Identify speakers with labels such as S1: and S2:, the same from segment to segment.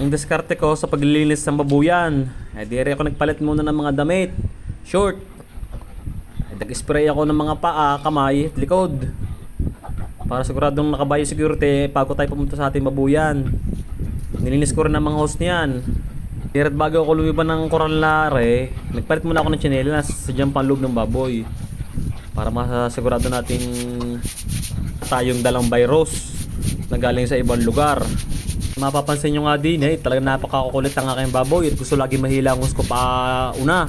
S1: Ang diskarte ko sa paglilinis ng babuyan, dire ako nagpalit muna ng mga damit, short. Nag-spray ako ng mga paa, kamay, at likod. Para siguradong nakabayo security bago tayo pumunta sa ating babuyan. Nilinis ko rin ang mga hose niyan. At bago ako lumiban ng Coralare, nagpalit muna ako ng tsinelas sa dyan panloob ng baboy. Para masasigurado natin tayong dalang virus na galing sa ibang lugar. Mapapansin nyo nga din talagang napakakukulit ang aking baboy at gusto lagi mahila ang hose ko pa una.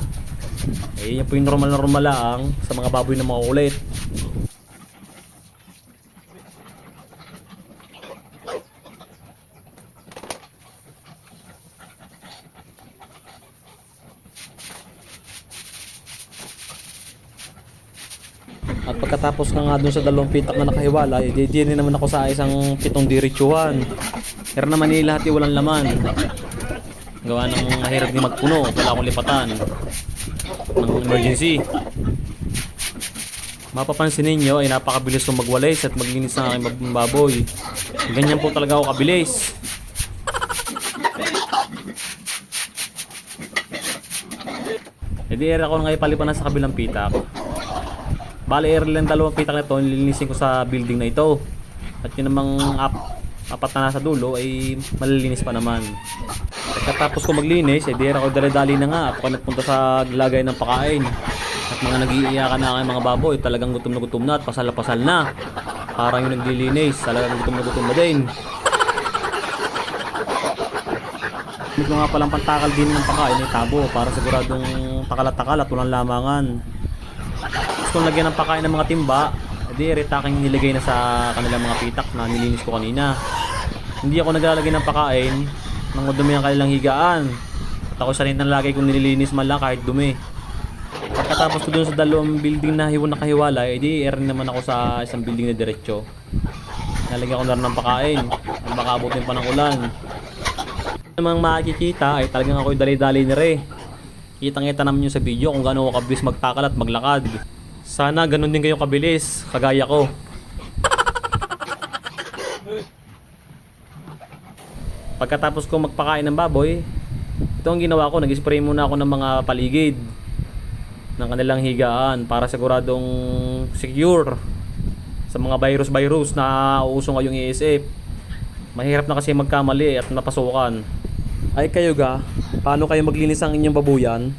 S1: Yan po yung normal lang sa mga baboy na makukulit. At pagkatapos nga dun sa dalawang pitak na nakahiwala, di naman ako sa isang pitong diretsuhan. Pero naman lahat walang laman. Gawa ng mahirap din magpuno, wala akong lipatan ng emergency. Mapapansin ninyo ay napakabilis kong magwalis at maglinis ng aking baboy. Ganyan po talaga ako kabilis. Era ako nga ipalipanan sa kabilang pitak. Bale, lang dalawang pitak na ito, nilinisin ko sa building na ito. At yun namang apat na nasa dulo ay malilinis pa naman. Pagkatapos ko maglinis, era ako dali-dali na nga. Ako nagpunta sa lagay ng pakain. At mga nag-iiyakan na aking mga baboy, talagang gutom na at pasal na. Parang yung naglilinis, talagang gutom na din. Hindi ko nga palang pantakal din ng pakain ay tabo para siguradong takal at walang lamangan. Kung lagyan ng pakain ng mga timba, retaking nilagay na sa kanilang mga pitak na nilinis ko kanina. Hindi ako naglalagay ng pakain nang madumi ang kanilang higaan. At ako sa rin nalagay kung nililinis man lang kahit dumi. Pagkatapos ko dun sa dalawang building na nakahiwala, rin naman ako sa isang building na diretsyo. Nalagyan ko na rin ng pakain. Ang baka abutin pa ng ulan. Namang makikita ay talagang ako'y dali-dali na rin. Kitang-kita naman yun sa video kung gaano ako kabilis magtakal at maglakad. Sana ganun din kayo kabilis, kagaya ko. Pagkatapos ko magpakain ng baboy, ito ang ginawa ko, nag-spray muna ako ng mga paligid ng kanilang higaan para siguradong secure sa mga virus na uso ngayong ESF. Mahirap na kasi magkamali at napasukan. Ay kayo ga, paano kayo maglinis ang inyong babuyan?